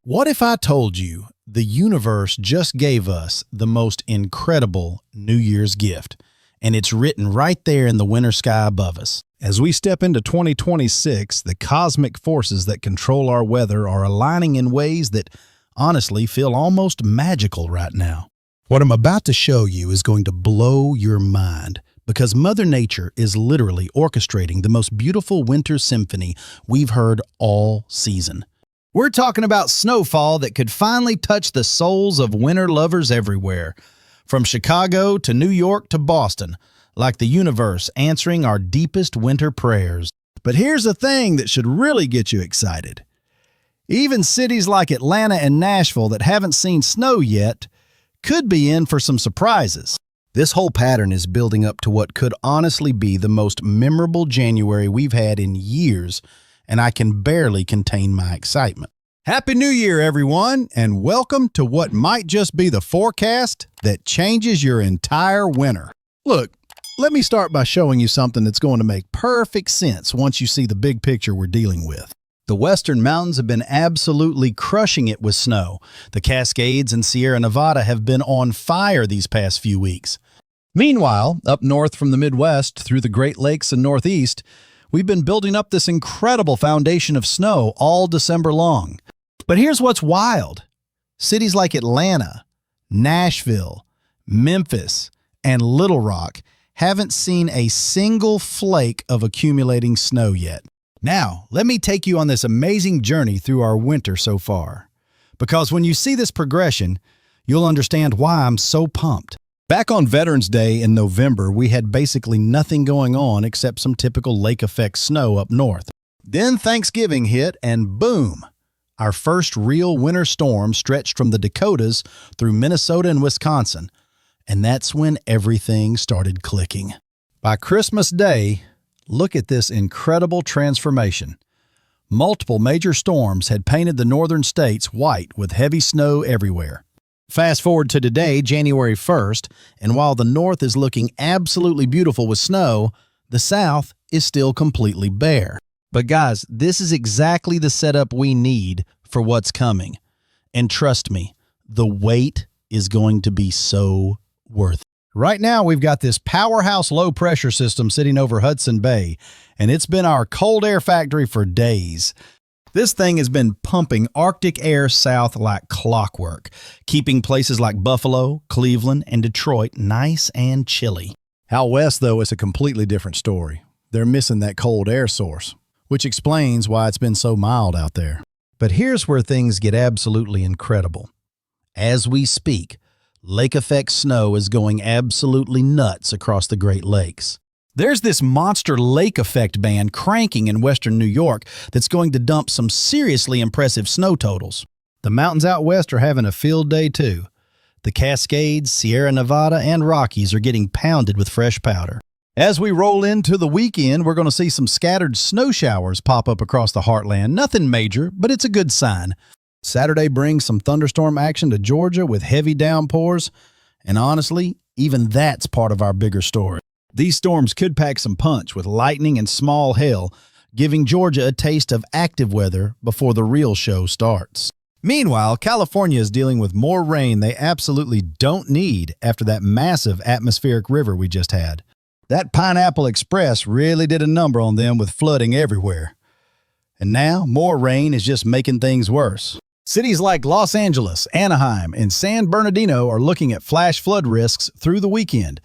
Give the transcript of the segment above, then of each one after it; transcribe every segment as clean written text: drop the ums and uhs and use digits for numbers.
What if I told you the universe just gave us the most incredible New Year's gift, and it's written right there in the winter sky above us? As we step into 2026, the cosmic forces that control our weather are aligning in ways that honestly feel almost magical right now. What I'm about to show you is going to blow your mind, because Mother Nature is literally orchestrating the most beautiful winter symphony we've heard all season. We're talking about snowfall that could finally touch the souls of winter lovers everywhere, from Chicago to New York to Boston, like the universe answering our deepest winter prayers. But here's the thing that should really get you excited. Even cities like Atlanta and Nashville that haven't seen snow yet could be in for some surprises. This whole pattern is building up to what could honestly be the most memorable January we've had in years, and I can barely contain my excitement. Happy New Year, everyone, and welcome to what might just be the forecast that changes your entire winter. Look, let me start by showing you something that's going to make perfect sense once you see the big picture we're dealing with. The western mountains have been absolutely crushing it with snow. The Cascades and Sierra Nevada have been on fire these past few weeks. Meanwhile, up north from the Midwest through the Great Lakes and Northeast, we've been building up this incredible foundation of snow all December long. But here's what's wild. Cities like Atlanta, Nashville, Memphis, and Little Rock haven't seen a single flake of accumulating snow yet. Now, let me take you on this amazing journey through our winter so far. Because when you see this progression, you'll understand why I'm so pumped. Back on Veterans Day in November, we had basically nothing going on except some typical lake effect snow up north. Then Thanksgiving hit and boom! Our first real winter storm stretched from the Dakotas through Minnesota and Wisconsin. And that's when everything started clicking. By Christmas Day, look at this incredible transformation. Multiple major storms had painted the northern states white with heavy snow everywhere. Fast forward to today, January 1st, and while the north is looking absolutely beautiful with snow, the south is still completely bare. But guys, this is exactly the setup we need for what's coming. And trust me, the wait is going to be so worth it. Right now, we've got this powerhouse low-pressure system sitting over Hudson Bay, and it's been our cold air factory for days. This thing has been pumping Arctic air south like clockwork, keeping places like Buffalo, Cleveland, and Detroit nice and chilly. Out west, though, it's a completely different story. They're missing that cold air source, which explains why it's been so mild out there. But here's where things get absolutely incredible. As we speak, lake effect snow is going absolutely nuts across the Great Lakes. There's this monster lake effect band cranking in western New York that's going to dump some seriously impressive snow totals. The mountains out west are having a field day too. The Cascades, Sierra Nevada, and Rockies are getting pounded with fresh powder. As we roll into the weekend, we're going to see some scattered snow showers pop up across the heartland. Nothing major, but it's a good sign. Saturday brings some thunderstorm action to Georgia with heavy downpours, and honestly, even that's part of our bigger story. These storms could pack some punch with lightning and small hail, giving Georgia a taste of active weather before the real show starts. Meanwhile, California is dealing with more rain they absolutely don't need after that massive atmospheric river we just had. That Pineapple Express really did a number on them with flooding everywhere. And now, more rain is just making things worse. Cities like Los Angeles, Anaheim, and San Bernardino are looking at flash flood risks through the weekend,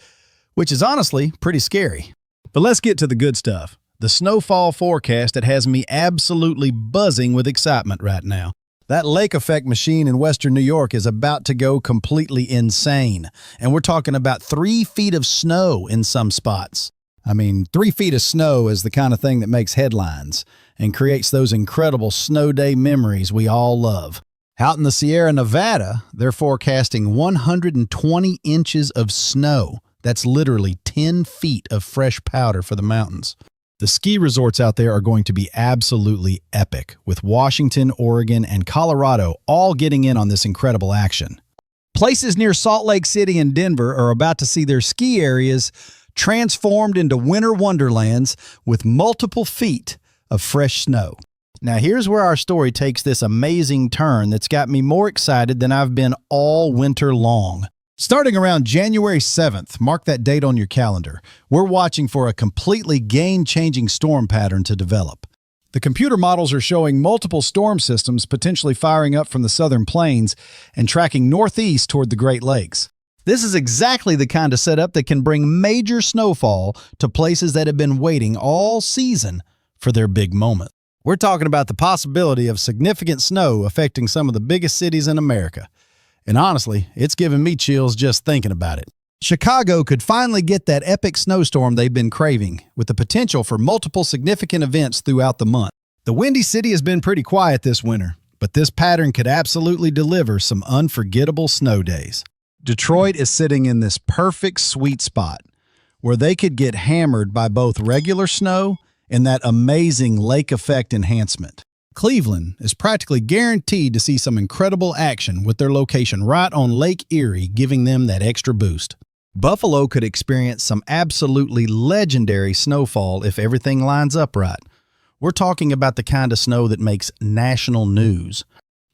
which is honestly pretty scary. But let's get to the good stuff. The snowfall forecast that has me absolutely buzzing with excitement right now. That lake effect machine in western New York is about to go completely insane. And we're talking about 3 feet of snow in some spots. I mean, 3 feet of snow is the kind of thing that makes headlines and creates those incredible snow day memories we all love. Out in the Sierra Nevada, they're forecasting 120 inches of snow. That's literally 10 feet of fresh powder for the mountains. The ski resorts out there are going to be absolutely epic, with Washington, Oregon, and Colorado all getting in on this incredible action. Places near Salt Lake City and Denver are about to see their ski areas transformed into winter wonderlands with multiple feet of fresh snow. Now here's where our story takes this amazing turn that's got me more excited than I've been all winter long. Starting around January 7th, mark that date on your calendar, we're watching for a completely game-changing storm pattern to develop. The computer models are showing multiple storm systems potentially firing up from the southern plains and tracking northeast toward the Great Lakes. This is exactly the kind of setup that can bring major snowfall to places that have been waiting all season for their big moment. We're talking about the possibility of significant snow affecting some of the biggest cities in America. And honestly, it's giving me chills just thinking about it. Chicago could finally get that epic snowstorm they've been craving, with the potential for multiple significant events throughout the month. The Windy City has been pretty quiet this winter, but this pattern could absolutely deliver some unforgettable snow days. Detroit is sitting in this perfect sweet spot where they could get hammered by both regular snow and that amazing lake effect enhancement. Cleveland is practically guaranteed to see some incredible action with their location right on Lake Erie, giving them that extra boost. Buffalo could experience some absolutely legendary snowfall if everything lines up right. We're talking about the kind of snow that makes national news.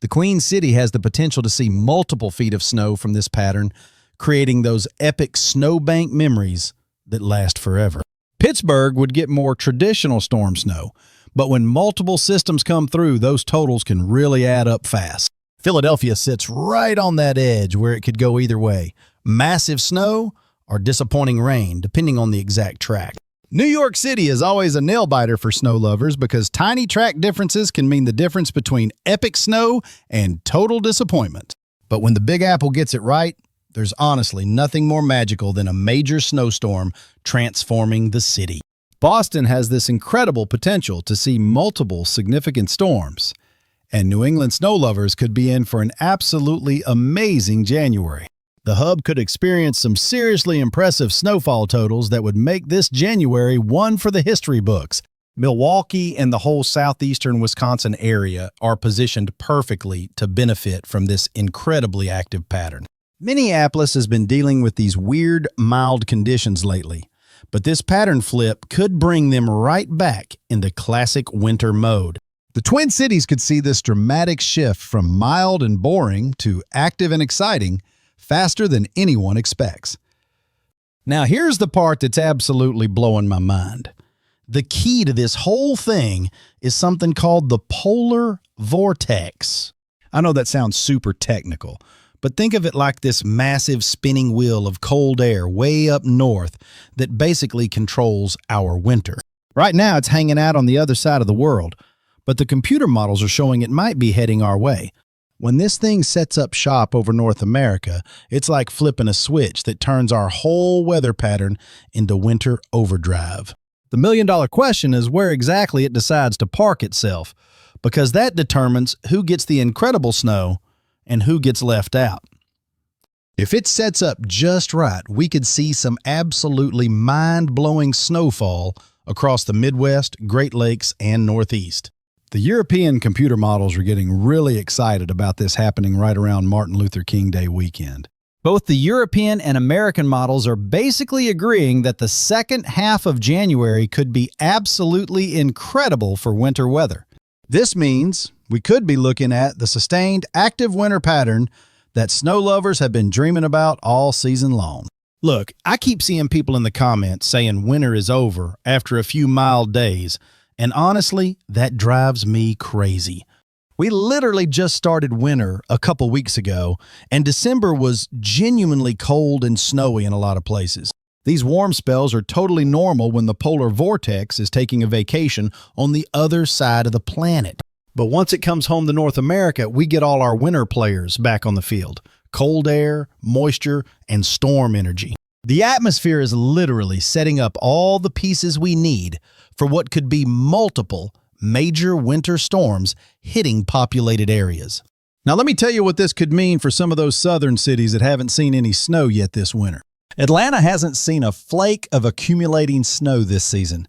The Queen City has the potential to see multiple feet of snow from this pattern, creating those epic snowbank memories that last forever. Pittsburgh would get more traditional storm snow, but when multiple systems come through, those totals can really add up fast. Philadelphia sits right on that edge where it could go either way. Massive snow or disappointing rain, depending on the exact track. New York City is always a nail-biter for snow lovers because tiny track differences can mean the difference between epic snow and total disappointment. But when the Big Apple gets it right, there's honestly nothing more magical than a major snowstorm transforming the city. Boston has this incredible potential to see multiple significant storms, and New England snow lovers could be in for an absolutely amazing January. The hub could experience some seriously impressive snowfall totals that would make this January one for the history books. Milwaukee and the whole southeastern Wisconsin area are positioned perfectly to benefit from this incredibly active pattern. Minneapolis has been dealing with these weird, mild conditions lately, but this pattern flip could bring them right back into classic winter mode. The Twin Cities could see this dramatic shift from mild and boring to active and exciting faster than anyone expects. Now here's the part that's absolutely blowing my mind. The key to this whole thing is something called the polar vortex. I know that sounds super technical, but think of it like this massive spinning wheel of cold air way up north that basically controls our winter. Right now it's hanging out on the other side of the world, but the computer models are showing it might be heading our way. When this thing sets up shop over North America, it's like flipping a switch that turns our whole weather pattern into winter overdrive. The million-dollar question is where exactly it decides to park itself, because that determines who gets the incredible snow and who gets left out. If it sets up just right, we could see some absolutely mind-blowing snowfall across the Midwest, Great Lakes, and Northeast. The European computer models are getting really excited about this happening right around Martin Luther King Day weekend. Both the European and American models are basically agreeing that the second half of January could be absolutely incredible for winter weather. This means we could be looking at the sustained active winter pattern that snow lovers have been dreaming about all season long. Look, I keep seeing people in the comments saying winter is over after a few mild days, and honestly, that drives me crazy. We literally just started winter a couple weeks ago, and December was genuinely cold and snowy in a lot of places. These warm spells are totally normal when the polar vortex is taking a vacation on the other side of the planet. But once it comes home to North America, we get all our winter players back on the field. Cold air, moisture, and storm energy. The atmosphere is literally setting up all the pieces we need for what could be multiple major winter storms hitting populated areas. Now let me tell you what this could mean for some of those southern cities that haven't seen any snow yet this winter. Atlanta hasn't seen a flake of accumulating snow this season,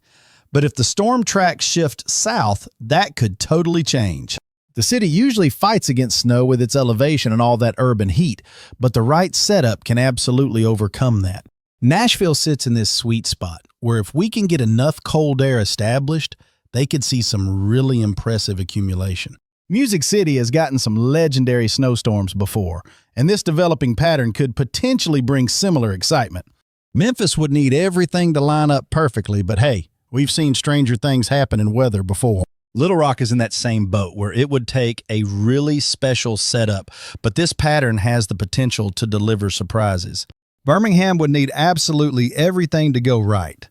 but if the storm tracks shift south, that could totally change. The city usually fights against snow with its elevation and all that urban heat, but the right setup can absolutely overcome that. Nashville sits in this sweet spot where if we can get enough cold air established, they could see some really impressive accumulation. Music City has gotten some legendary snowstorms before, and this developing pattern could potentially bring similar excitement. Memphis would need everything to line up perfectly, but hey, we've seen stranger things happen in weather before. Little Rock is in that same boat where it would take a really special setup, but this pattern has the potential to deliver surprises. Birmingham would need absolutely everything to go right.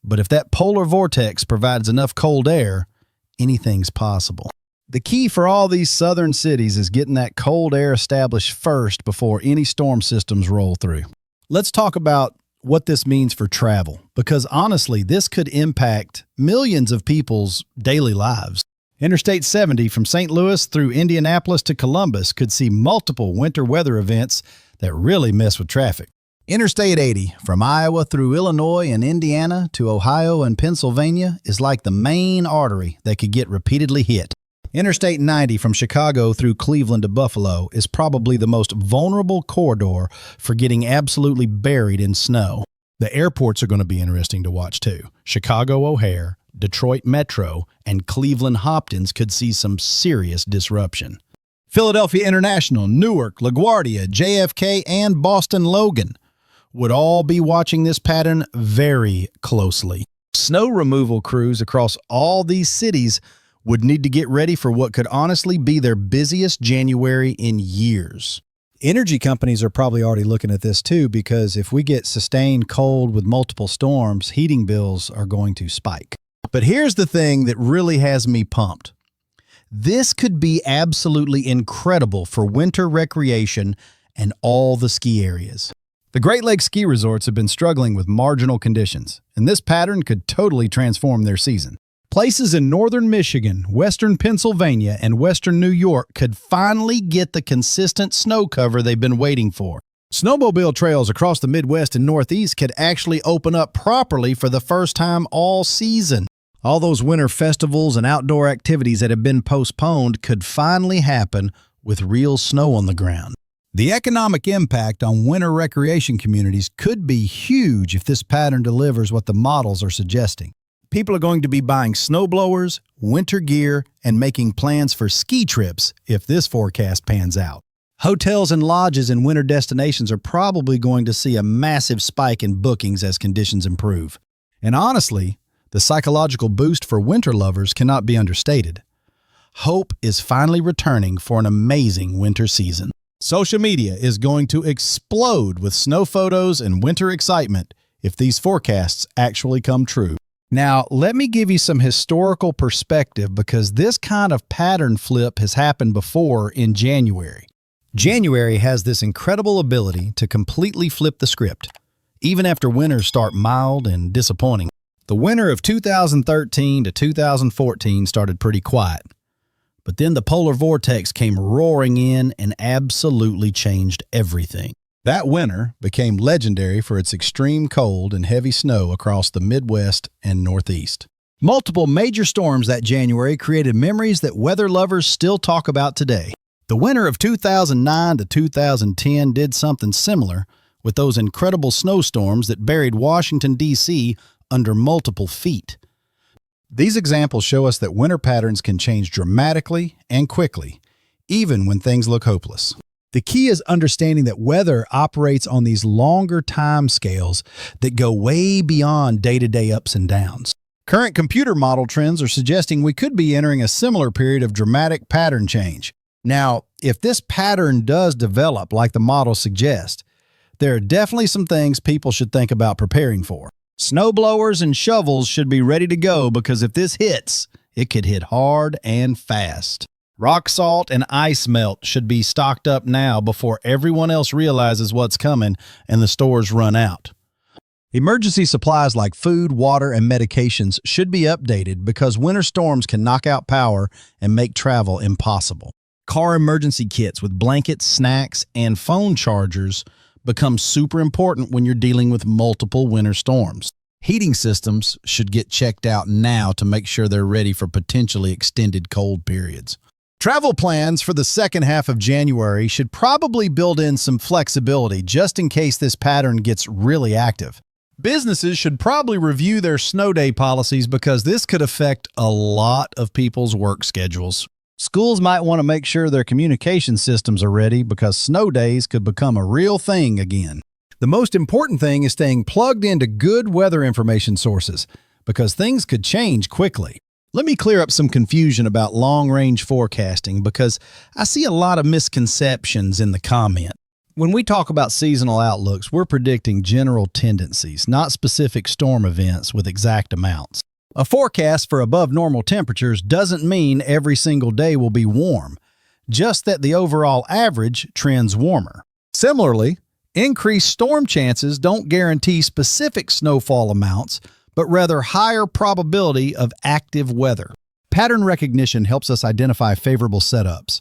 But if that polar vortex provides enough cold air, anything's possible. The key for all these southern cities is getting that cold air established first before any storm systems roll through. Let's talk about what this means for travel, because honestly, this could impact millions of people's daily lives. Interstate 70 from St. Louis through Indianapolis to Columbus could see multiple winter weather events that really mess with traffic. Interstate 80 from Iowa through Illinois and Indiana to Ohio and Pennsylvania is like the main artery that could get repeatedly hit. Interstate 90 from Chicago through Cleveland to Buffalo is probably the most vulnerable corridor for getting absolutely buried in snow. The airports are going to be interesting to watch too. Chicago O'Hare, Detroit Metro, and Cleveland Hopkins could see some serious disruption. Philadelphia International, Newark, LaGuardia, JFK, and Boston Logan would all be watching this pattern very closely. Snow removal crews across all these cities would need to get ready for what could honestly be their busiest January in years. Energy companies are probably already looking at this too, because if we get sustained cold with multiple storms, heating bills are going to spike. But here's the thing that really has me pumped. This could be absolutely incredible for winter recreation and all the ski areas. The Great Lakes ski resorts have been struggling with marginal conditions, and this pattern could totally transform their season. Places in northern Michigan, western Pennsylvania, and western New York could finally get the consistent snow cover they've been waiting for. Snowmobile trails across the Midwest and Northeast could actually open up properly for the first time all season. All those winter festivals and outdoor activities that have been postponed could finally happen with real snow on the ground. The economic impact on winter recreation communities could be huge if this pattern delivers what the models are suggesting. People are going to be buying snowblowers, winter gear, and making plans for ski trips if this forecast pans out. Hotels and lodges in winter destinations are probably going to see a massive spike in bookings as conditions improve. And honestly, the psychological boost for winter lovers cannot be understated. Hope is finally returning for an amazing winter season. Social media is going to explode with snow photos and winter excitement if these forecasts actually come true. Now, let me give you some historical perspective because this kind of pattern flip has happened before in January. January has this incredible ability to completely flip the script, even after winters start mild and disappointing. The winter of 2013 to 2014 started pretty quiet, but then the polar vortex came roaring in and absolutely changed everything. That winter became legendary for its extreme cold and heavy snow across the Midwest and Northeast. Multiple major storms that January created memories that weather lovers still talk about today. The winter of 2009 to 2010 did something similar with those incredible snowstorms that buried Washington, D.C. under multiple feet. These examples show us that winter patterns can change dramatically and quickly, even when things look hopeless. The key is understanding that weather operates on these longer time scales that go way beyond day-to-day ups and downs. Current computer model trends are suggesting we could be entering a similar period of dramatic pattern change. Now, if this pattern does develop like the models suggest, there are definitely some things people should think about preparing for. Snowblowers and shovels should be ready to go because if this hits, it could hit hard and fast. Rock salt and ice melt should be stocked up now before everyone else realizes what's coming and the stores run out. Emergency supplies like food, water, and medications should be updated because winter storms can knock out power and make travel impossible. Car emergency kits with blankets, snacks, and phone chargers become super important when you're dealing with multiple winter storms. Heating systems should get checked out now to make sure they're ready for potentially extended cold periods. Travel plans for the second half of January should probably build in some flexibility just in case this pattern gets really active. Businesses should probably review their snow day policies because this could affect a lot of people's work schedules. Schools might want to make sure their communication systems are ready because snow days could become a real thing again. The most important thing is staying plugged into good weather information sources because things could change quickly. Let me clear up some confusion about long-range forecasting because I see a lot of misconceptions in the comment. When we talk about seasonal outlooks, we're predicting general tendencies, not specific storm events with exact amounts. A forecast for above normal temperatures doesn't mean every single day will be warm, just that the overall average trends warmer. Similarly, increased storm chances don't guarantee specific snowfall amounts, but rather higher probability of active weather. Pattern recognition helps us identify favorable setups,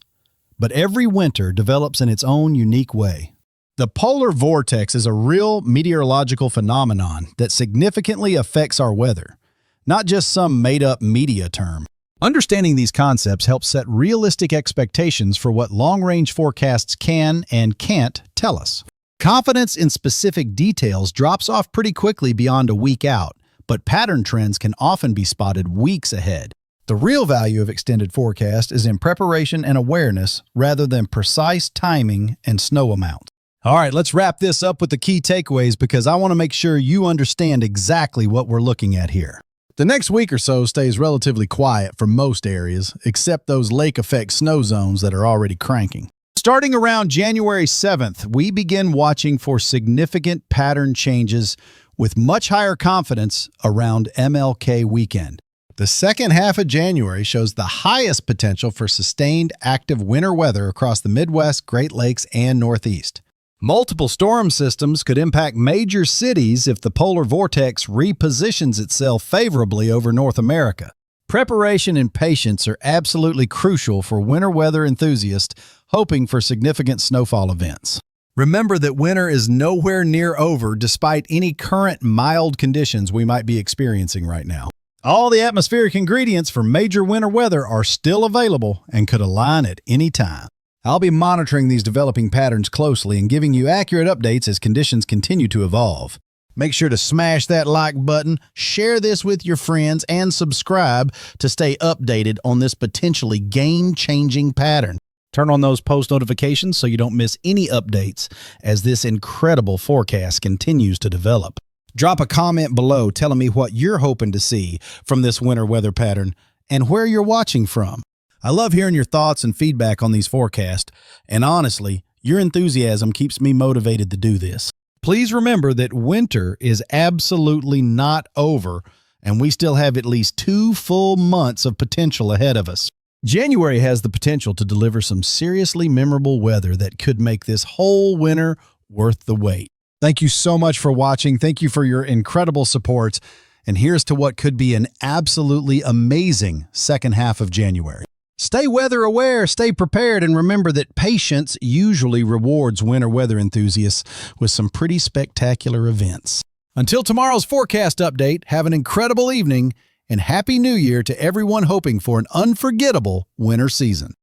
but every winter develops in its own unique way. The polar vortex is a real meteorological phenomenon that significantly affects our weather, not just some made-up media term. Understanding these concepts helps set realistic expectations for what long-range forecasts can and can't tell us. Confidence in specific details drops off pretty quickly beyond a week out, but pattern trends can often be spotted weeks ahead. The real value of extended forecast is in preparation and awareness rather than precise timing and snow amount. All right, let's wrap this up with the key takeaways because I want to make sure you understand exactly what we're looking at here. The next week or so stays relatively quiet for most areas, except those lake effect snow zones that are already cranking. Starting around January 7th, we begin watching for significant pattern changes with much higher confidence around MLK weekend. The second half of January shows the highest potential for sustained active winter weather across the Midwest, Great Lakes, and Northeast. Multiple storm systems could impact major cities if the polar vortex repositions itself favorably over North America. Preparation and patience are absolutely crucial for winter weather enthusiasts hoping for significant snowfall events. Remember that winter is nowhere near over despite any current mild conditions we might be experiencing right now. All the atmospheric ingredients for major winter weather are still available and could align at any time. I'll be monitoring these developing patterns closely and giving you accurate updates as conditions continue to evolve. Make sure to smash that like button, share this with your friends, and subscribe to stay updated on this potentially game-changing pattern. Turn on those post notifications so you don't miss any updates as this incredible forecast continues to develop. Drop a comment below telling me what you're hoping to see from this winter weather pattern and where you're watching from. I love hearing your thoughts and feedback on these forecasts, and honestly, your enthusiasm keeps me motivated to do this. Please remember that winter is absolutely not over, and we still have at least 2 full months of potential ahead of us. January has the potential to deliver some seriously memorable weather that could make this whole winter worth the wait. Thank you so much for watching. Thank you for your incredible support. And here's to what could be an absolutely amazing second half of January. Stay weather aware, stay prepared, and remember that patience usually rewards winter weather enthusiasts with some pretty spectacular events. Until tomorrow's forecast update, have an incredible evening and Happy New Year to everyone hoping for an unforgettable winter season.